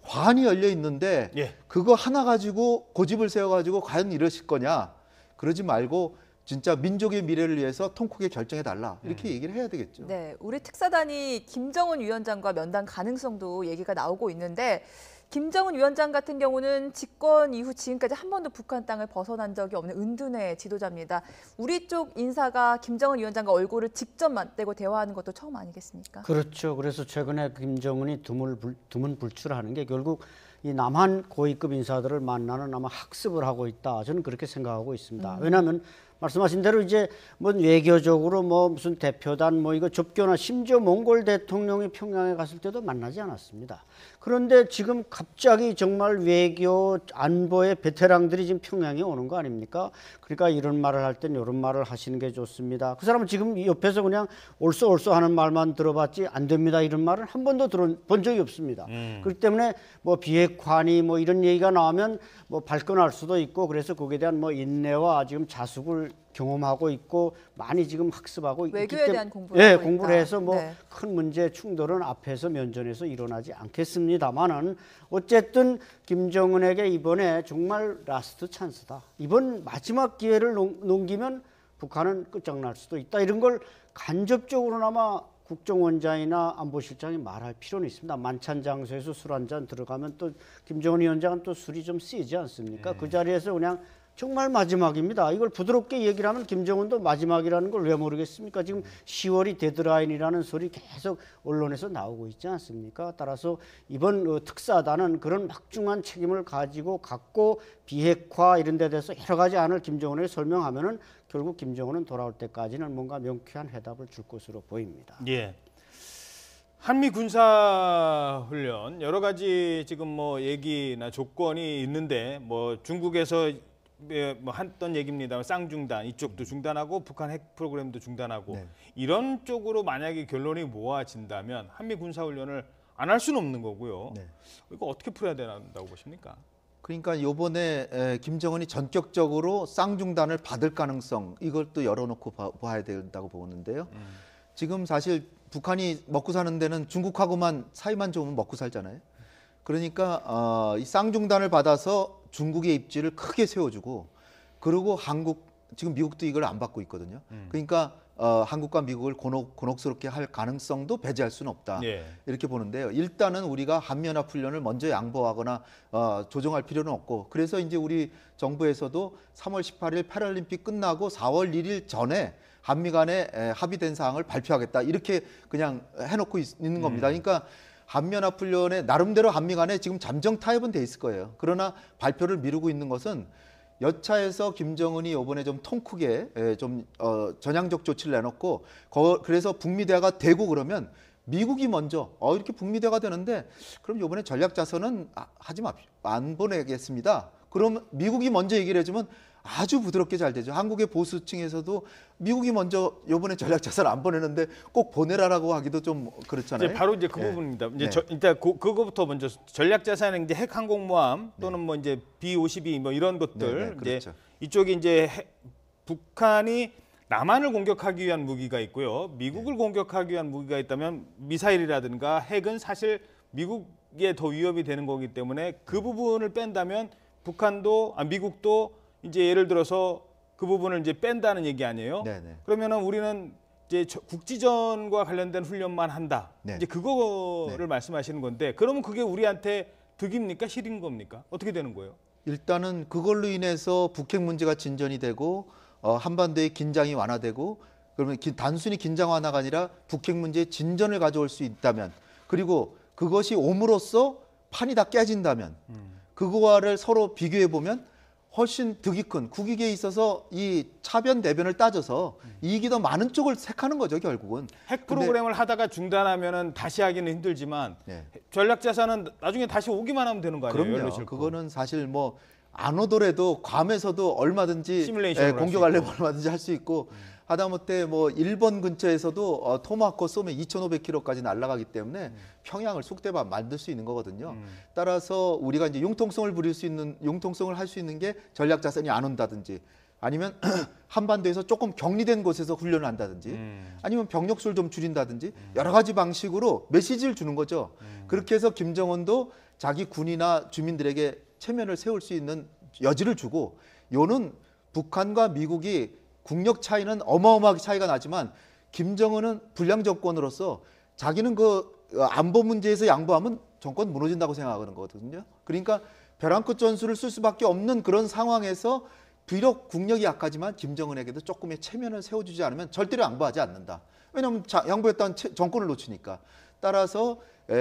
환히 열려 있는데 예. 그거 하나 가지고 고집을 세워가지고 과연 이러실 거냐 그러지 말고 진짜 민족의 미래를 위해서 통크게 결정해달라 이렇게 얘기를 해야 되겠죠. 네, 우리 특사단이 김정은 위원장과 면담 가능성도 얘기가 나오고 있는데 김정은 위원장 같은 경우는 집권 이후 지금까지 한 번도 북한 땅을 벗어난 적이 없는 은둔의 지도자입니다. 우리 쪽 인사가 김정은 위원장과 얼굴을 직접 맞대고 대화하는 것도 처음 아니겠습니까? 그렇죠. 그래서 최근에 김정은이 두문불출하는 게 결국 이 남한 고위급 인사들을 만나는 아마 학습을 하고 있다. 저는 그렇게 생각하고 있습니다. 왜냐하면 말씀하신 대로 이제 뭐 외교적으로 뭐 무슨 대표단 뭐 이거 접견나 심지어 몽골 대통령이 평양에 갔을 때도 만나지 않았습니다. 그런데 지금 갑자기 정말 외교 안보의 베테랑들이 지금 평양에 오는 거 아닙니까? 그러니까 이런 말을 할 땐 이런 말을 하시는 게 좋습니다. 그 사람은 지금 옆에서 그냥 옳소 하는 말만 들어봤지 안 됩니다 이런 말을 한 번도 들어본 적이 없습니다. 그렇기 때문에 뭐 비핵화니 뭐 이런 얘기가 나오면 뭐 발끈할 수도 있고 그래서 거기에 대한 뭐 인내와 지금 자숙을 경험하고 있고 많이 지금 학습하고 있기 외교에 때문에 대한 공부를 하고 공부를 있다. 해서 뭐 큰 문제 충돌은 앞에서 면전에서 일어나지 않겠습니다만은 어쨌든 김정은에게 이번에 정말 라스트 찬스다. 이번 마지막 기회를 넘기면 북한은 끝장날 수도 있다. 이런 걸 간접적으로나마 국정원장이나 안보실장이 말할 필요는 있습니다. 만찬 장소에서 술 한잔 들어가면 또 김정은 위원장은 또 술이 좀 세지 않습니까? 그 자리에서 그냥 정말 마지막입니다. 이걸 부드럽게 얘기를 하면 김정은도 마지막이라는 걸 왜 모르겠습니까? 지금 10월이 데드라인이라는 소리 계속 언론에서 나오고 있지 않습니까? 따라서 이번 특사단은 그런 막중한 책임을 갖고 비핵화 이런 데 대해서 여러 가지 안을 김정은에게 설명하면은 결국 김정은은 돌아올 때까지는 뭔가 명쾌한 해답을 줄 것으로 보입니다. 예. 한미 군사 훈련 여러 가지 지금 뭐 얘기나 조건이 있는데 뭐 중국에서 뭐 했던 얘기입니다. 쌍중단 이쪽도 중단하고 북한 핵 프로그램도 중단하고 네. 이런 쪽으로 만약에 결론이 모아진다면 한미 군사 훈련을 안 할 수는 없는 거고요. 네. 이거 어떻게 풀어야 된다고 보십니까? 그러니까 이번에 김정은이 전격적으로 쌍중단을 받을 가능성 이걸 또 열어놓고 봐야 된다고 보는데요. 지금 사실 북한이 먹고 사는 데는 중국하고만 사이만 좋으면 먹고 살잖아요. 그러니까 이 쌍중단을 받아서 중국의 입지를 크게 세워주고 그리고 지금 미국도 이걸 안 받고 있거든요. 그러니까 한국과 미국을 곤혹스럽게 할 가능성도 배제할 수는 없다. 예. 이렇게 보는데요. 일단은 우리가 한미연합 훈련을 먼저 양보하거나 조정할 필요는 없고 그래서 이제 우리 정부에서도 3월 18일 패럴림픽 끝나고 4월 1일 전에 한미 간에 합의된 사항을 발표하겠다. 이렇게 그냥 해놓고 있는 겁니다. 그러니까 한미연합 훈련에 나름대로 한미 간에 지금 잠정 타협은 돼 있을 거예요. 그러나 발표를 미루고 있는 것은 여차에서 김정은이 이번에 좀 통 크게 좀 전향적 조치를 내놓고 그래서 북미 대화가 되고 그러면 미국이 먼저 이렇게 북미 대화가 되는데 그럼 이번에 전략 자산은 하지 맙시다. 안 보내겠습니다. 그럼 미국이 먼저 얘기를 해주면 아주 부드럽게 잘 되죠. 한국의 보수층에서도 미국이 먼저 이번에 전략 자산 안 보내는데 꼭 보내라라고 하기도 좀 그렇잖아요. 이제 바로 이제 그 네. 부분입니다. 이제 네. 일단 그거부터 먼저 전략 자산은 이제 핵 항공모함 또는 뭐 이제 B-52 뭐 이런 것들 네, 네, 그렇죠. 이제 이쪽이 이제 북한이 남한을 공격하기 위한 무기가 있고요. 미국을 공격하기 위한 무기가 있다면 미사일이라든가 핵은 사실 미국에 더 위협이 되는 거기 때문에 그 부분을 뺀다면 미국도 이제 예를 들어서 그 부분을 이제 뺀다는 얘기 아니에요? 네네. 그러면은 우리는 이제 국지전과 관련된 훈련만 한다. 네. 이제 그거를 말씀하시는 건데, 그러면 그게 우리한테 득입니까, 실인 겁니까? 어떻게 되는 거예요? 일단은 그걸로 인해서 북핵 문제가 진전이 되고 한반도의 긴장이 완화되고 그러면 단순히 긴장 완화가 아니라 북핵 문제의 진전을 가져올 수 있다면 그리고 그것이 옴으로써 판이 다 깨진다면 그거와를 서로 비교해 보면 훨씬 득이 큰 국익에 있어서 이 차변 대변을 따져서 이익이 더 많은 쪽을 택하는 거죠 결국은. 핵 프로그램을 하다가 중단하면은 다시 하기는 힘들지만 네. 전략 자산은 나중에 다시 오기만 하면 되는 거 아니에요? 연료 그럼요. 싣고. 그거는 사실 뭐 안 오더라도 괌에서도 얼마든지 시뮬레이션을 할수 공격 하려면 있고. 얼마든지 할 수 있고 하다못해 뭐 일본 근처에서도 토마호크 쏘면 2,500km까지 날아가기 때문에 평양을 쑥대밭 만들 수 있는 거거든요. 따라서 우리가 이제 융통성을 할 수 있는 게 전략 자산이 안 온다든지, 아니면 한반도에서 조금 격리된 곳에서 훈련을 한다든지, 아니면 병력수를 좀 줄인다든지, 여러 가지 방식으로 메시지를 주는 거죠. 그렇게 해서 김정은도 자기 군이나 주민들에게 체면을 세울 수 있는 여지를 주고, 요는 북한과 미국이 국력 차이는 어마어마하게 차이가 나지만 김정은은 불량 정권으로서 자기는 그 안보 문제에서 양보하면 정권 무너진다고 생각하는 거거든요. 그러니까 벼랑 끝 전술을 쓸 수밖에 없는 그런 상황에서 비록 국력이 약하지만 김정은에게도 조금의 체면을 세워주지 않으면 절대로 양보하지 않는다. 왜냐하면 양보했다는 정권을 놓치니까. 따라서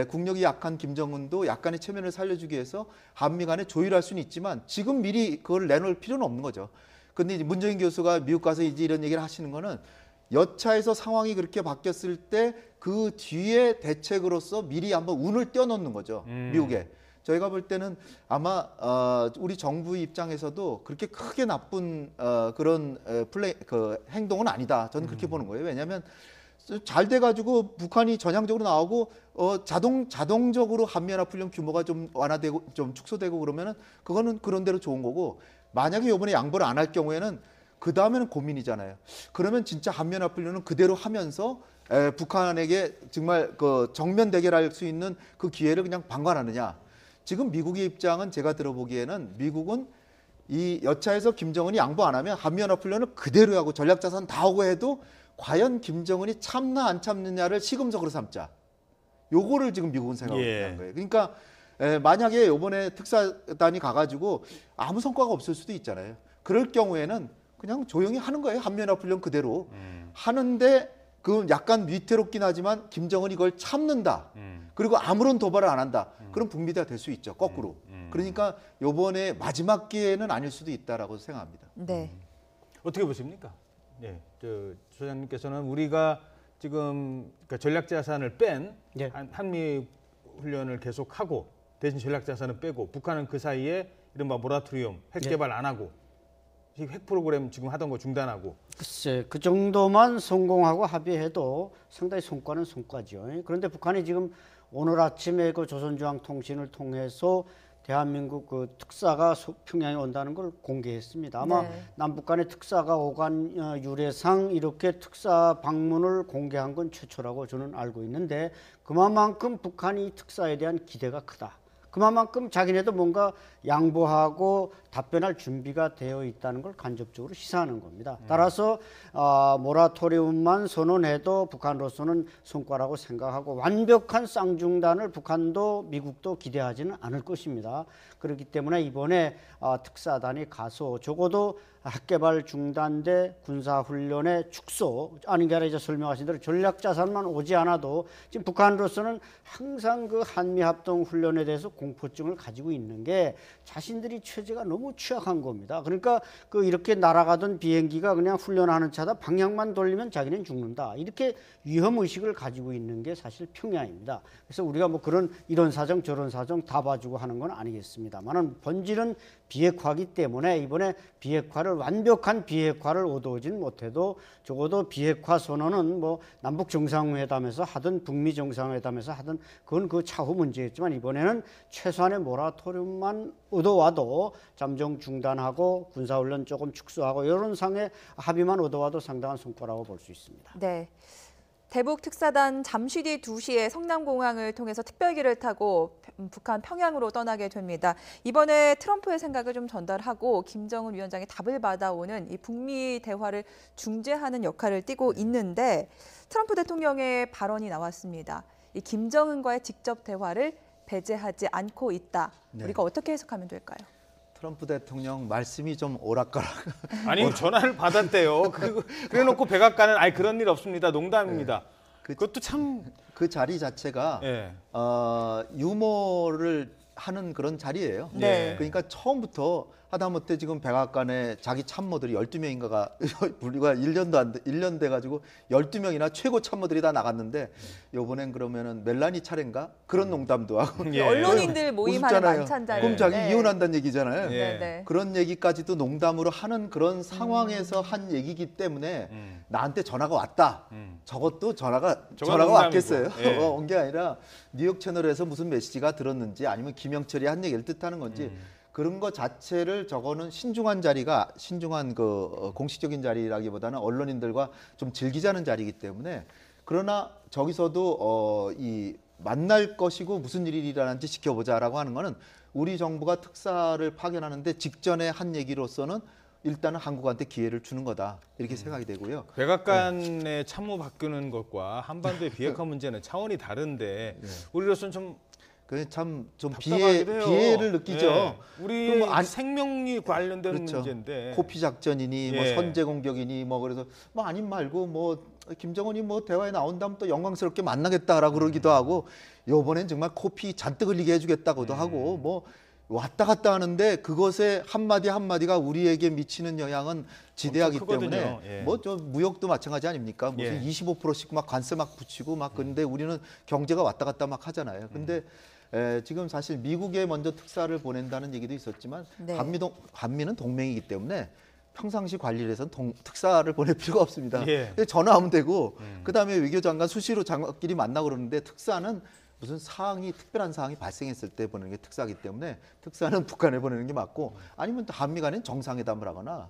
국력이 약한 김정은도 약간의 체면을 살려주기 위해서 한미 간에 조율할 수는 있지만 지금 미리 그걸 내놓을 필요는 없는 거죠. 근데 문재인 교수가 미국 가서 이제 이런 얘기를 하시는 거는 여차에서 상황이 그렇게 바뀌었을 때 그 뒤에 대책으로서 미리 한번 운을 띄워놓는 거죠. 미국에. 저희가 볼 때는 아마 우리 정부 입장에서도 그렇게 크게 나쁜 그런 행동은 아니다. 저는 그렇게 보는 거예요. 왜냐하면 잘 돼가지고 북한이 전향적으로 나오고 자동적으로 한미연합훈련 규모가 좀 완화되고 좀 축소되고 그러면은 그거는 그런 대로 좋은 거고, 만약에 이번에 양보를 안 할 경우에는 그 다음에는 고민이잖아요. 그러면 진짜 한미연합훈련은 그대로 하면서 북한에게 정말 그 정면 대결할 수 있는 그 기회를 그냥 방관하느냐. 지금 미국의 입장은 제가 들어보기에는 미국은 이 여차에서 김정은이 양보 안 하면 한미연합훈련을 그대로 하고 전략자산 다 하고 해도 과연 김정은이 참나 안 참느냐를 시금석으로 삼자. 요거를 지금 미국은 생각하고 있는 거예요. 그러니까 만약에 이번에 특사단이 가가지고 아무 성과가 없을 수도 있잖아요. 그럴 경우에는 그냥 조용히 하는 거예요. 한미연합훈련 그대로. 하는데 그 약간 위태롭긴 하지만 김정은이 이걸 참는다. 그리고 아무런 도발을 안 한다. 그럼 북미대가 될 수 있죠. 거꾸로. 그러니까 이번에 마지막 기회는 아닐 수도 있다라고 생각합니다. 네. 어떻게 보십니까? 네, 소장님께서는 우리가 지금 그러니까 전략 자산을 뺀 예. 한미 훈련을 계속하고 대신 전략 자산을 빼고 북한은 그 사이에 이른바 모라토리움 핵 개발 안 하고 핵 프로그램 지금 하던 거 중단하고. 글쎄, 그 정도만 성공하고 합의해도 상당히 성과는 성과죠. 그런데 북한이 지금 오늘 아침에 그 조선중앙통신을 통해서 대한민국 그 특사가 평양에 온다는 걸 공개했습니다. 아마 네. 남북 간의 특사가 오간 유례상 이렇게 특사 방문을 공개한 건 최초라고 저는 알고 있는데, 그만큼 북한이 특사에 대한 기대가 크다. 그만큼 자기네도 뭔가 양보하고 답변할 준비가 되어 있다는 걸 간접적으로 시사하는 겁니다. 따라서 모라토리움만 선언해도 북한으로서는 성과라고 생각하고 완벽한 쌍중단을 북한도 미국도 기대하지는 않을 것입니다. 그렇기 때문에 이번에 특사단이 가서 적어도 핵개발 중단대 군사훈련의 축소, 아닌 게 아니라 이제 설명하신 대로 전략자산만 오지 않아도 지금 북한으로서는 항상 그 한미합동훈련에 대해서 공포증을 가지고 있는 게 자신들이 체제가 너무 취약한 겁니다. 그러니까 그 이렇게 날아가던 비행기가 그냥 훈련하는 차다 방향만 돌리면 자기는 죽는다. 이렇게 위험의식을 가지고 있는 게 사실 평양입니다. 그래서 우리가 뭐 이런 사정 저런 사정 다 봐주고 하는 건 아니겠습니다만은 본질은 비핵화이기 때문에 이번에 완벽한 비핵화를 얻어오진 못해도 적어도 비핵화 선언은 뭐 남북 정상회담에서 하든 북미 정상회담에서 하든 그건 그 차후 문제였지만 이번에는 최소한의 모라토리움만 얻어와도 잠정 중단하고 군사훈련 조금 축소하고 이런 상의 합의만 얻어와도 상당한 성과라고 볼 수 있습니다. 네. 대북 특사단 잠시 뒤 2시에 성남공항을 통해서 특별기를 타고 북한 평양으로 떠나게 됩니다. 이번에 트럼프의 생각을 좀 전달하고 김정은 위원장의 답을 받아오는 이 북미 대화를 중재하는 역할을 띠고 있는데 트럼프 대통령의 발언이 나왔습니다. 이 김정은과의 직접 대화를 배제하지 않고 있다. 우리가 어떻게 해석하면 될까요? 트럼프 대통령 말씀이 좀 오락가락. 아니 전화를 받았대요. 그래놓고 백악관은 아니 그런 일 없습니다. 농담입니다. 그것도 참 그 자리 자체가 유머를 하는 그런 자리예요. 네. 그러니까 처음부터 하다못해 지금 백악관에 자기 참모들이 12명인가가 우리가 1년 돼 가지고 12명이나 최고 참모들이 다 나갔는데 요번엔 그러면은 멜라니 차례인가? 그런 농담도 하고 예. 언론인들 모임하는 우습잖아요. 만찬 자리. 그럼 자기 이혼한다는 얘기잖아요. 예. 네. 그런 얘기까지도 농담으로 하는 그런 상황에서 한 얘기이기 때문에 나한테 전화가 왔다. 저것도 전화가 농담이고. 왔겠어요. 예. 온 게 아니라 뉴욕 채널에서 무슨 메시지가 들었는지 아니면 김영철이 한 얘기를 뜻하는 건지 그런 거 자체를 저거는 신중한 자리가 신중한 그 공식적인 자리라기보다는 언론인들과 좀 즐기자는 자리이기 때문에 그러나 저기서도 이 만날 것이고 무슨 일이 일어나는지 지켜보자라고 하는 거는 우리 정부가 특사를 파견하는데 직전에 한 얘기로서는 일단은 한국한테 기회를 주는 거다 이렇게 생각이 되고요. 백악관의 참모 바꾸는 것과 한반도의 비핵화 문제는 차원이 다른데 우리로서는 좀 그 참 좀 답답하기도 해요. 비애를 느끼죠. 예. 우리 그럼 안- 생명이 관련된 그렇죠. 문제인데. 코피 작전이니 뭐 예. 선제 공격이니 뭐 그래서 뭐 아님 말고 뭐 김정은이 뭐 대화에 나온다면 또 영광스럽게 만나겠다라고 그러기도 하고 요번엔 정말 코피 잔뜩 흘리게 해주겠다고도 하고 뭐 왔다 갔다 하는데 그것의 한마디 한마디가 우리에게 미치는 영향은 지대하기 엄청 크거든요. 때문에 예. 뭐 저 무역도 마찬가지 아닙니까? 무슨 예. 25%씩 막 관세 막 붙이고 막 근데 우리는 경제가 왔다 갔다 막 하잖아요. 근데 지금 사실 미국에 먼저 특사를 보낸다는 얘기도 있었지만 네. 한미는 동맹이기 때문에 평상시 관리를 해서는 특사를 보낼 필요가 없습니다. 예. 그냥 전화하면 되고 그다음에 외교장관 수시로 장관끼리 만나고 그러는데 특사는 무슨 사항이 특별한 사항이 발생했을 때 보내는 게 특사이기 때문에 특사는 북한에 보내는 게 맞고 아니면 또 한미 간에 정상회담을 하거나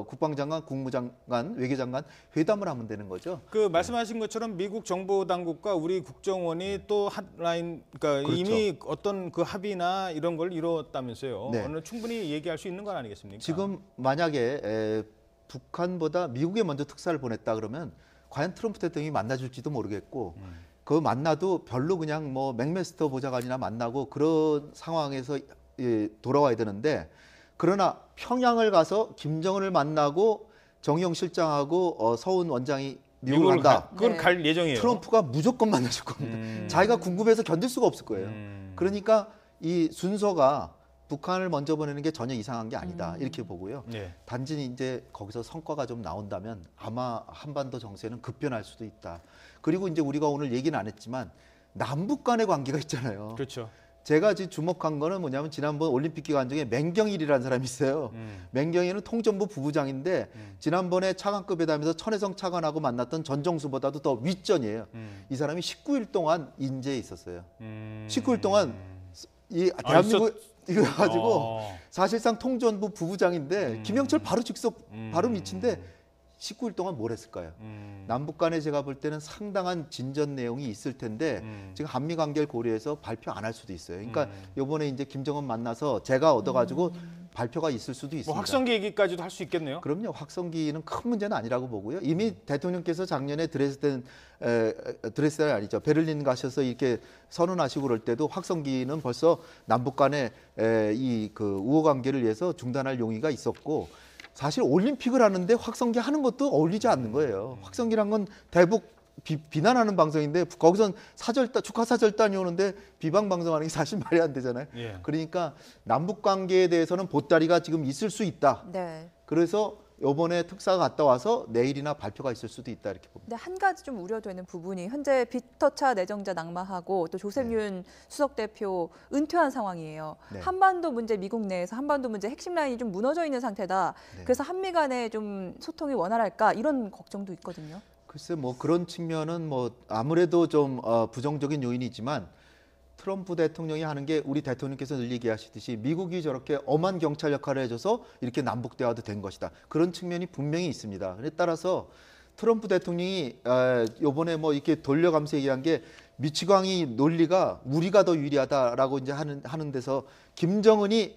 국방장관, 국무장관, 외교장관 회담을 하면 되는 거죠. 그 말씀하신 것처럼 미국 정보 당국과 우리 국정원이 또 핫라인, 그러니까 그렇죠. 이미 어떤 그 합의나 이런 걸 이뤘다면서요. 네. 오늘 충분히 얘기할 수 있는 건 아니겠습니까? 지금 만약에 북한보다 미국에 먼저 특사를 보냈다 그러면 과연 트럼프 대통령이 만나줄지도 모르겠고 그 만나도 별로 그냥 뭐 맥메스터 보좌관이나 만나고 그런 상황에서 돌아와야 되는데 그러나 평양을 가서 김정은을 만나고 정의용 실장하고 서훈 원장이 미국을 간다. 그건 네. 갈 예정이에요. 트럼프가 무조건 만나줄 겁니다. 자기가 궁금해서 견딜 수가 없을 거예요. 그러니까 이 순서가 북한을 먼저 보내는 게 전혀 이상한 게 아니다 이렇게 보고요. 예. 단지 이제 거기서 성과가 좀 나온다면 아마 한반도 정세는 급변할 수도 있다. 그리고 이제 우리가 오늘 얘기는 안 했지만 남북 간의 관계가 있잖아요. 그렇죠. 제가 지금 주목한 거는 뭐냐면 지난번 올림픽 기간 중에 맹경일이라는 사람이 있어요. 맹경일은 통전부 부부장인데 지난번에 차관급 회담에서 천혜성 차관하고 만났던 전정수보다도 더 윗전이에요. 이 사람이 19일 동안 인제에 있었어요. 19일 동안 이 대한민국 이거 가지고 사실상 통전부 부부장인데 김영철 바로 직속 바로 밑인데 19일 동안 뭘 했을까요? 남북 간에 제가 볼 때는 상당한 진전 내용이 있을 텐데 지금 한미 관계를 고려해서 발표 안 할 수도 있어요. 그러니까 이번에 이제 김정은 만나서 제가 얻어가지고 발표가 있을 수도 있습니다. 뭐 확성기 얘기까지도 할 수 있겠네요. 그럼요. 확성기는 큰 문제는 아니라고 보고요. 이미 대통령께서 작년에 드레스덴 아니죠. 베를린 가셔서 이렇게 선언하시고 그럴 때도 확성기는 벌써 남북 간의 이 그 우호 관계를 위해서 중단할 용의가 있었고 사실 올림픽을 하는데 확성기 하는 것도 어울리지 않는 거예요. 확성기란 건 대북 비난하는 방송인데 거기선 축하 사절단이 오는데 비방 방송하는 게 사실 말이 안 되잖아요. 예. 그러니까 남북 관계에 대해서는 보따리가 지금 있을 수 있다. 네. 그래서 이번에 특사가 갔다 와서 내일이나 발표가 있을 수도 있다 이렇게 봅니다. 근데 한 가지 좀 우려되는 부분이 현재 빅터차 내정자 낙마하고 또 조셉윤 수석 대표 은퇴한 상황이에요. 네. 한반도 문제 미국 내에서 한반도 문제 핵심 라인이 좀 무너져 있는 상태다. 네. 그래서 한미 간에 좀 소통이 원활할까 이런 걱정도 있거든요. 글쎄 뭐 그런 측면은 뭐 아무래도 좀 부정적인 요인이지만 트럼프 대통령이 하는 게 우리 대통령께서 늘 얘기하시듯이 미국이 저렇게 엄한 경찰 역할을 해줘서 이렇게 남북 대화도 된 것이다. 그런 측면이 분명히 있습니다. 그에 따라서 트럼프 대통령이 이번에 뭐 이렇게 돌려가면서 얘기한 게 미치광이 논리가 우리가 더 유리하다라고 이제 하는 데서 김정은이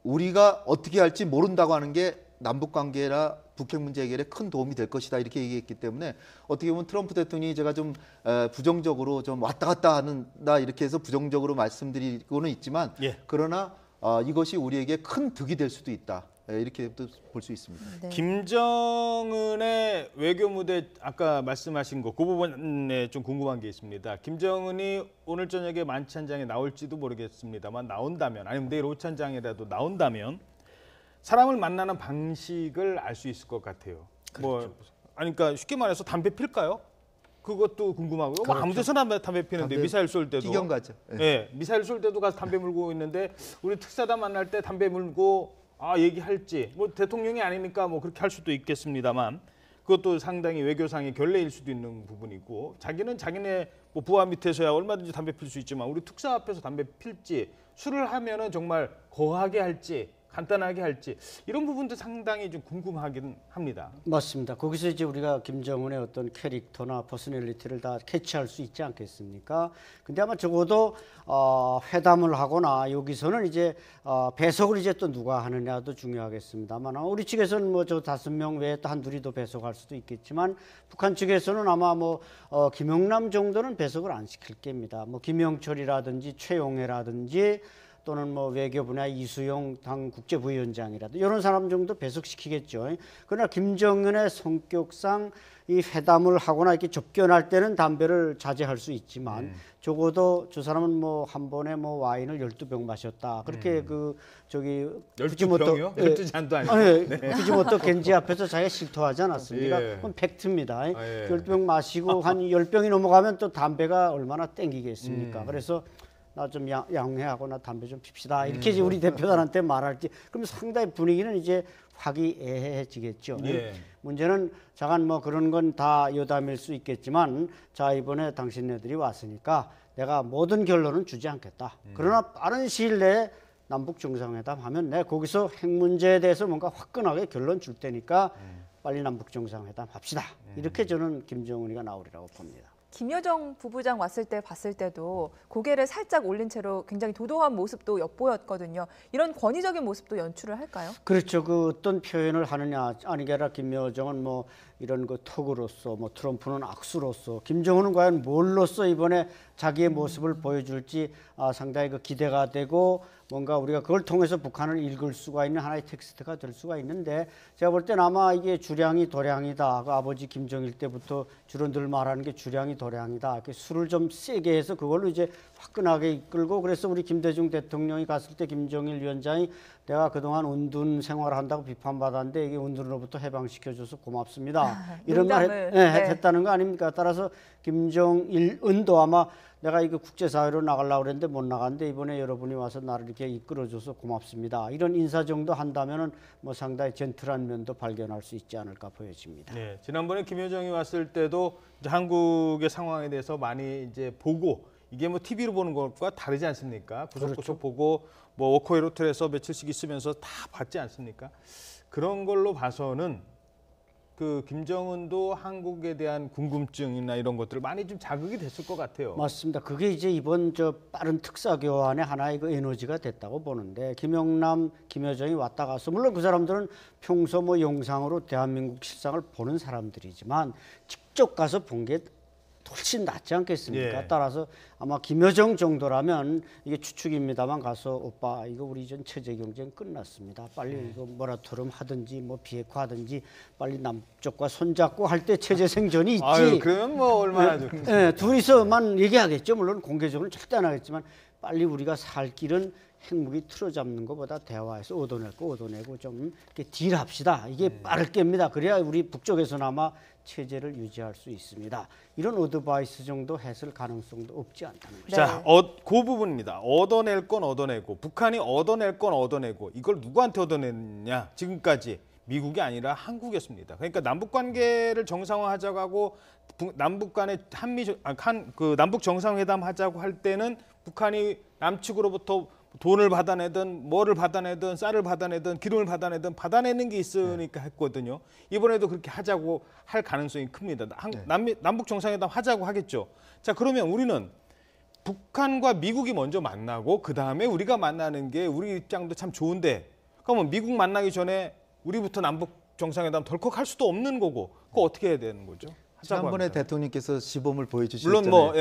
우리가 어떻게 할지 모른다고 하는 게 남북 관계나 북핵 문제 해결에 큰 도움이 될 것이다 이렇게 얘기했기 때문에 어떻게 보면 트럼프 대통령이 제가 좀 부정적으로 좀 왔다 갔다 하는다 이렇게 해서 부정적으로 말씀드리고는 있지만 예. 그러나 이것이 우리에게 큰 득이 될 수도 있다. 이렇게 또 볼 수 있습니다. 네. 김정은의 외교 무대 아까 말씀하신 거 그 부분에 좀 궁금한 게 있습니다. 김정은이 오늘 저녁에 만찬장에 나올지도 모르겠습니다만 나온다면 아니면 내일 오찬장이라도 나온다면 사람을 만나는 방식을 알 수 있을 것 같아요. 뭐 아니 그러니까 쉽게 말해서 담배 필까요? 그것도 궁금하고요. 뭐 아무 데서나 담배 피는데 담배 미사일 쏠 때도 기경 가죠. 예, 미사일 쏠 때도 가서 담배 물고 있는데 우리 특사단 만날 때 담배 물고 얘기할지 뭐 대통령이 아니니까 뭐 그렇게 할 수도 있겠습니다만 그것도 상당히 외교상의 결례일 수도 있는 부분이고 자기는 자기네 뭐 부하 밑에서야 얼마든지 담배 필 수 있지만 우리 특사 앞에서 담배 필지 술을 하면은 정말 거하게 할지 간단하게 할지 이런 부분도 상당히 좀 궁금하긴 합니다. 맞습니다. 거기서 이제 우리가 김정은의 어떤 캐릭터나 퍼스널리티를 다 캐치할 수 있지 않겠습니까? 근데 아마 적어도 회담을 하거나 여기서는 이제 배석을 이제 또 누가 하느냐도 중요하겠습니다만 우리 측에서는 뭐 저 5명 외에 또 한둘이 더 배석할 수도 있겠지만 북한 측에서는 아마 뭐 김영남 정도는 배석을 안 시킬 겁니다. 뭐 김영철이라든지 최용해라든지 또는 뭐 외교 분야 이수용 당 국제부위원장이라도 이런 사람 정도 배석시키겠죠. 그러나 김정은의 성격상 이 회담을 하거나 이렇게 접견할 때는 담배를 자제할 수 있지만 적어도 저 사람은 뭐 한 번에 뭐 와인을 12병 마셨다. 그렇게 그 저기 12병이요? 12잔도 아니고. 후지모토 겐지 앞에서 자기가 실토하지 않았습니까? 예. 그건 팩트입니다. 예. 10병 마시고 한 10병이 넘어가면 또 담배가 얼마나 땡기겠습니까? 그래서 나 좀 양해하거나 담배 좀 핍시다. 이렇게 이제 우리 대표단한테 말할지 그럼 상당히 분위기는 이제 화기애애해지겠죠. 예. 문제는 자간 뭐 그런 건 다 여담일 수 있겠지만 자 이번에 당신네들이 왔으니까 내가 모든 결론은 주지 않겠다. 그러나 빠른 시일 내에 남북 정상회담 하면 내가 거기서 핵 문제에 대해서 뭔가 화끈하게 결론 줄 테니까 빨리 남북 정상회담 합시다. 이렇게 저는 김정은이가 나오리라고 봅니다. 김여정 부부장 왔을 때 봤을 때도 고개를 살짝 올린 채로 굉장히 도도한 모습도 엿보였거든요. 이런 권위적인 모습도 연출을 할까요? 그렇죠. 그 어떤 표현을 하느냐 아니게 아니라 김여정은 뭐 이런 그 턱으로서 뭐 트럼프는 악수로서 김정은은 과연 뭘로써 이번에 자기의 모습을 보여줄지 상당히 그 기대가 되고 뭔가 우리가 그걸 통해서 북한을 읽을 수가 있는 하나의 텍스트가 될 수가 있는데 제가 볼 때는 아마 이게 주량이 도량이다. 그 아버지 김정일 때부터 주로 늘 말하는 게 주량이 도량이다. 이렇게 술을 좀 세게 해서 그걸로 이제 화끈하게 이끌고 그래서 우리 김대중 대통령이 갔을 때 김정일 위원장이 내가 그동안 은둔 생활한다고 비판받았는데 이게 은둔으로부터 해방시켜줘서 고맙습니다. 이런 말 했다는 거 아닙니까? 따라서 김정일은도 아마 내가 이거 국제사회로 나가려고 그랬는데 못 나갔는데 이번에 여러분이 와서 나를 이렇게 이끌어줘서 고맙습니다. 이런 인사 정도 한다면은 뭐 상당히 젠틀한 면도 발견할 수 있지 않을까 보여집니다. 네, 지난번에 김여정이 왔을 때도 이제 한국의 상황에 대해서 많이 이제 보고 이게 뭐 TV로 보는 것과 다르지 않습니까? 구석구석 보고 뭐 워커웨이 호텔에서 며칠씩 있으면서 다 봤지 않습니까? 그런 걸로 봐서는 그 김정은도 한국에 대한 궁금증이나 이런 것들을 많이 좀 자극이 됐을 것 같아요. 맞습니다. 그게 이제 이번 저 빠른 특사 교환의 하나의 그 에너지가 됐다고 보는데 김영남, 김여정이 왔다 가서 물론 그 사람들은 평소 뭐 영상으로 대한민국 실상을 보는 사람들이지만 직접 가서 본 게 훨씬 낫지 않겠습니까? 예. 따라서 아마 김여정 정도라면 이게 추측입니다만 가서 오빠 이거 우리 전 체제 경쟁 끝났습니다. 빨리 이거 모라토리엄 하든지 뭐 비핵화하든지 빨리 남쪽과 손잡고 할 때 체제 생존이 있지. 아유, 그러면 뭐 얼마나 좋겠어요. 네, 둘이서만 얘기하겠죠. 물론 공개적으로는 절대 안 하겠지만 빨리 우리가 살 길은 핵무기 틀어잡는 것보다 대화해서 얻어내고 좀 이렇게 딜합시다. 이게 빠를 겁니다. 그래야 우리 북쪽에서나마 체제를 유지할 수 있습니다. 이런 어드바이스 정도 했을 가능성도 없지 않다는 거죠. 자, 그 부분입니다. 얻어낼 건 얻어내고 북한이 얻어낼 건 얻어내고 이걸 누구한테 얻어냈냐? 지금까지 미국이 아니라 한국이었습니다. 그러니까 남북 관계를 정상화하자고 하고 남북 간의 남북 정상회담 하자고 할 때는 북한이 남측으로부터 돈을 받아내든 뭐를 받아내든 쌀을 받아내든 기름을 받아내든 받아내는 게 있으니까 했거든요. 이번에도 그렇게 하자고 할 가능성이 큽니다. 남북 정상회담 하자고 하겠죠. 자, 그러면 우리는 북한과 미국이 먼저 만나고 그 다음에 우리가 만나는 게 우리 입장도 참 좋은데 그러면 미국 만나기 전에 우리부터 남북 정상회담 덜컥 할 수도 없는 거고 그거 어떻게 해야 되는 거죠? 지난번에 합니다. 대통령께서 시범을 보여주셨잖아요. 물론 뭐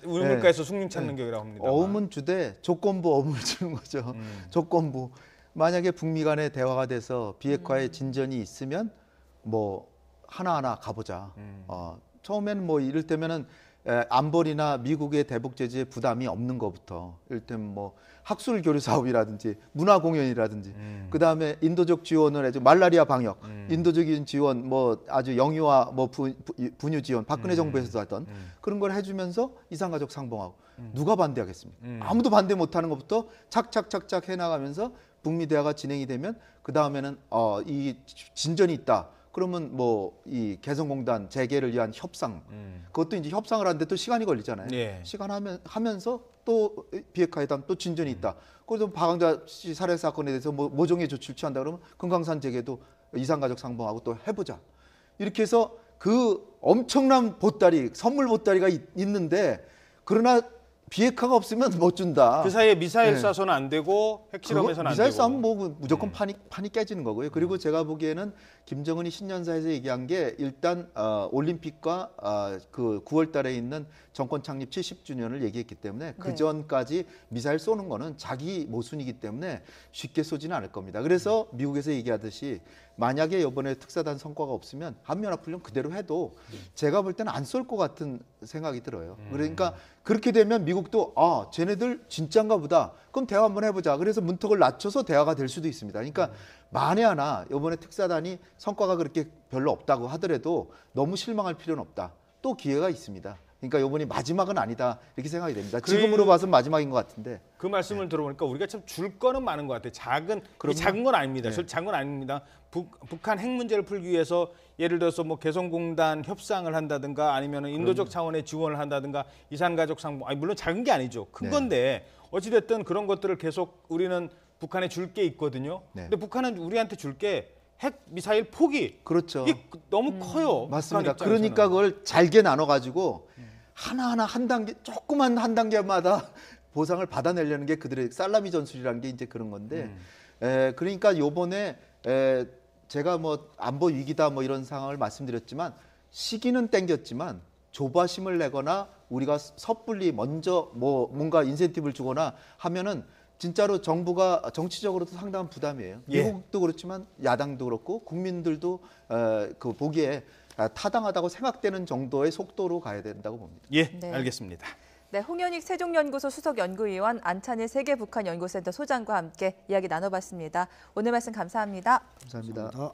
우물가에서 숭늉 찾는 격이라고 합니다. 어음은 주되 조건부 어음을 주는 거죠. 조건부. 만약에 북미 간의 대화가 돼서 비핵화에 진전이 있으면 뭐 하나하나 가보자. 처음에는 뭐 이를테면은 안보리나 미국의 대북 제재에 부담이 없는 것부터 이를테면 뭐 학술 교류 사업이라든지 문화 공연이라든지 그다음에 인도적 지원을 해서 말라리아 방역, 인도적인 지원 뭐 아주 영유아 뭐 분유 지원 박근혜 정부에서도 하던 그런 걸 해주면서 이산가족 상봉하고 누가 반대하겠습니까? 아무도 반대 못하는 것부터 착착착착 해나가면서 북미 대화가 진행이 되면 그 다음에는 이 진전이 있다. 그러면 뭐 이 개성공단 재개를 위한 협상 그것도 이제 협상을 하는데 또 시간이 걸리잖아요. 예. 시간 하면서 또 비핵화 회담 또 진전이 있다. 그래서 박광자 씨 살해 사건에 대해서 뭐 모종의 조치를 취한다 그러면 금강산 재개도 이산가족 상봉하고 또 해보자. 이렇게 해서 그 엄청난 보따리 선물 보따리가 있는데 그러나 비핵화가 없으면 못 준다. 그 사이에 미사일 네. 쏴서는 안 되고 핵실험에서는 안 되고. 미사일 쏘면 뭐 무조건 판이 깨지는 거고요. 그리고 제가 보기에는 김정은이 신년사에서 얘기한 게 일단 올림픽과 그 9월달에 있는 정권 창립 70주년을 얘기했기 때문에 그 네. 전까지 미사일 쏘는 거는 자기 모순이기 때문에 쉽게 쏘지는 않을 겁니다. 그래서 미국에서 얘기하듯이 만약에 이번에 특사단 성과가 없으면 한미연합훈련 그대로 해도 제가 볼 때는 안 쏠 것 같은 생각이 들어요. 그러니까 그렇게 되면 미국도 쟤네들 진짠가 보다. 그럼 대화 한번 해보자. 그래서 문턱을 낮춰서 대화가 될 수도 있습니다. 그러니까 만에 하나 이번에 특사단이 성과가 그렇게 별로 없다고 하더라도 너무 실망할 필요는 없다. 또 기회가 있습니다. 그러니까 이번이 마지막은 아니다 이렇게 생각이 됩니다. 지금으로 봐서는 마지막인 것 같은데. 그 말씀을 들어보니까 우리가 참 줄 거는 많은 것 같아요. 작은 건 아닙니다. 작은 건 아닙니다. 북한 핵 문제를 풀기 위해서 예를 들어서 뭐 개성공단 협상을 한다든가 아니면 인도적 차원의 지원을 한다든가 이산가족 상봉 물론 작은 게 아니죠. 큰 건데 어찌됐든 그런 것들을 계속 우리는 북한에 줄 게 있거든요. 네. 근데 북한은 우리한테 줄 게 핵 미사일 포기. 그렇죠. 이게 너무 커요. 맞습니다. 북한 입장에서는. 그러니까 그걸 잘게 나눠 가지고 하나하나 한 단계 조그만 한 단계마다 보상을 받아내려는 게 그들의 살라미 전술이라는 게 이제 그런 건데 그러니까 요번에 제가 뭐 안보 위기다 뭐 이런 상황을 말씀드렸지만 시기는 땡겼지만 조바심을 내거나 우리가 섣불리 먼저 뭐 뭔가 인센티브를 주거나 하면은 진짜로 정부가 정치적으로도 상당한 부담이에요. 예. 미국도 그렇지만 야당도 그렇고 국민들도 그 보기에 타당하다고 생각되는 정도의 속도로 가야 된다고 봅니다. 예, 네. 알겠습니다. 네, 홍현익 세종연구소 수석연구위원, 안찬일 세계북한연구센터 소장과 함께 이야기 나눠봤습니다. 오늘 말씀 감사합니다. 감사합니다.